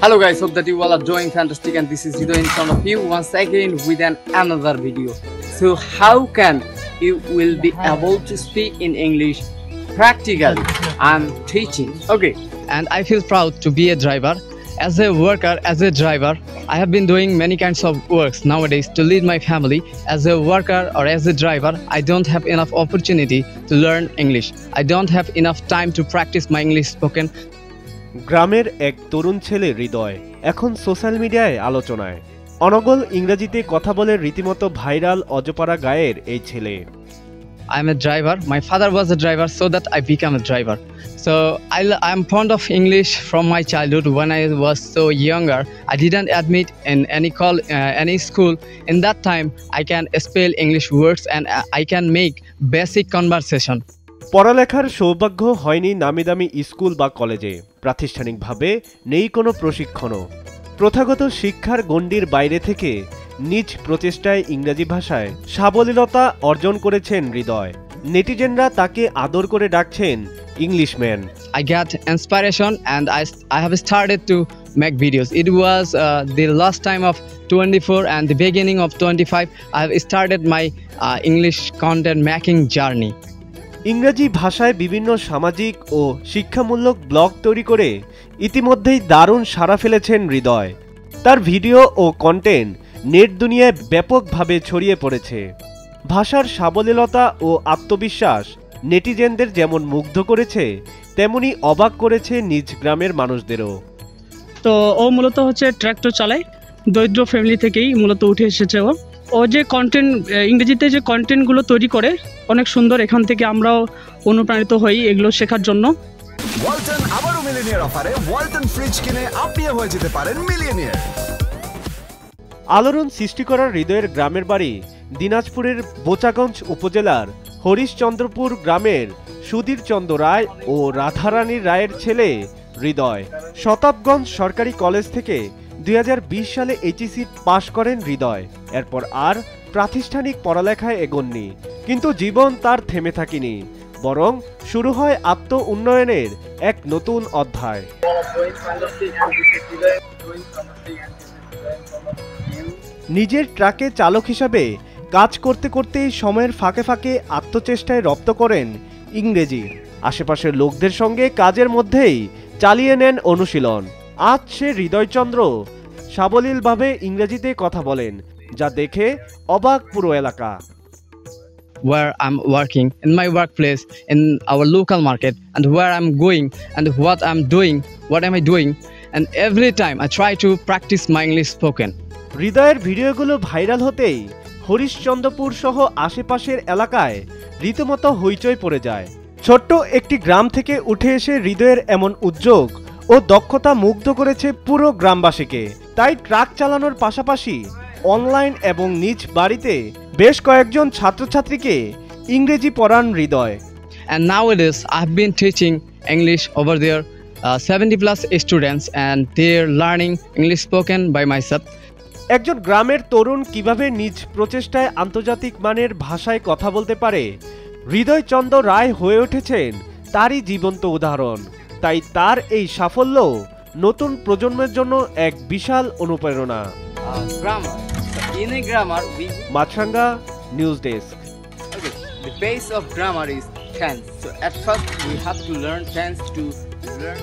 Hello guys, hope that you all are doing fantastic, and this is Rido in front of you once again with another video. So how can you will be able to speak in English practically? I'm teaching. Okay. And I feel proud to be a driver. As a worker, as a driver, I have been doing many kinds of works nowadays to lead my family. As a worker or as a driver, I don't have enough opportunity to learn English. I don't have enough time to practice my English spoken. গ্রামের এক তরুণ ছেলে হৃদয় এখন social মিডিয়ায় আলোচনায়। অনগল ইংরেজিতে কথা বলে রীতিমতো ভাইরাল অজপাড়া গায়ের এই ছেলে। I'm a driver. My father was a driver, so that I became a driver. So I'm fond of English from my childhood. When I was so younger, I didn't admit in any school. In that time, I can spell English words and I can make basic conversation. পড়ালেখার সৌভাগ্য হয়নি নামিদামি school বা কলেজে, প্রাতিষ্ঠানিকভাবে নেই কোনো প্রশিক্ষণও। প্রথাগত শিক্ষার গণ্ডির বাইরে থেকে নিজ প্রচেষ্টায় ইংরেজি ভাষায় সাবলীলতা অর্জন করেছেন হৃদয়। নেটিজেনরা তাকে আদর করে ডাকছেন Englishman. I got inspiration and I have started to make videos. It was the last time of 24 and the beginning of 25. I have started my English content making journey. ইংরেজি ভাষায় বিভিন্ন সামাজিক ও শিক্ষামূলক ব্লগ তৈরি করে ইতিমধ্যেই দারুণ সাড়া ফেলেছেন হৃদয়। তার ভিডিও ও কন্টেন্ট নেট দুনিয়ায় ব্যাপকভাবে ছড়িয়ে পড়েছে। ভাষার সাবলীলতা ও আত্মবিশ্বাস নেটিজেনদের যেমন মুগ্ধ করেছে, তেমনি অবাক করেছে নিজ গ্রামের মানুষদেরও। তো ও মূলত হচ্ছে ট্র্যাক্টর চালায়, দরিদ্র ফ্যামিলি থেকেই মূলত উঠে এসেছে। ও যে কন্টেন্ট ইংরেজিতে যে কন্টেন্টগুলো তৈরি করে অনেক সুন্দর, এখান থেকে আমরাও অনুপ্রাণিত হই এগুলো শেখার জন্য। ওয়ালটন আবারও মিলিয়নিয়ার অফারে ওয়ালটন ফ্রিজ কিনে আপনিও হয়ে যেতে পারেন মিলিয়নিয়ার। আলোড়ন সৃষ্টি করার হৃদয়ের গ্রামের বাড়ি দিনাজপুরের বোচাগঞ্জ উপজেলার হরিশচন্দ্রপুর গ্রামের সুধীর চন্দ্র রায় ও রাধারানী রায়ের ছেলে হৃদয়। শতাবগঞ্জ সরকারি কলেজ থেকে 2020 সালে এইচএসসি পাশ করেন হৃদয়। এরপর আর প্রাতিষ্ঠানিক পড়ালেখায় এগোননি, কিন্তু জীবন তার থেমে থাকেনি, বরং শুরু হয় আত্ম উন্নয়নের এক নতুন অধ্যায়। নিজের ট্রাকে চালক হিসাবে কাজ করতে করতেই সময়ের ফাঁকে ফাঁকে আত্মচেষ্টায় রপ্ত করেন ইংরেজি। আশেপাশের লোকদের সঙ্গে কাজের মধ্যেই চালিয়ে নেন অনুশীলন। আজ সে হৃদয়চন্দ্র সাবলীলভাবে ইংরেজিতে কথা বলেন, যা দেখে অবাক পুরো এলাকা। Where I'm working, in my workplace, in our local market, and where I'm going, and what I'm doing, what am I doing, and every time I try to practice my English spoken. হৃদয়ের ভিডিওগুলো viral হতেই হরিশচন্দ্রপুর সহ আশেপাশের এলাকায় রীতিমতো হইচই পড়ে যায়। ছোট্ট একটি গ্রাম থেকে উঠে এসে হৃদয়ের এমন উদ্যোগ ও দক্ষতা মুগ্ধ করেছে পুরো গ্রামবাসীকে। তাই ট্রাক চালানোর পাশাপাশি অনলাইন এবং নিজ বাড়িতে বেশ কয়েকজন ছাত্রছাত্রীকে ইংরেজি পড়ান হৃদয়। And nowadays I've been teaching English over there 70+ students, and they're learning English spoken by myself. একজন গ্রামের তরুণ কিভাবে নিজ প্রচেষ্টায় আন্তর্জাতিক মানের ভাষায় কথা বলতে পারে, হৃদয়চন্দ্র রায় হয়ে উঠেছেন তারই জীবন্ত উদাহরণ। তাই তার এই সাফল্য নতুন প্রজন্মের জন্য এক বিশাল অনুপ্রেরণা। Grammar. So in a grammar, Maasranga news desk. okay, the base of grammar is tense. So at first we have to learn tense to learn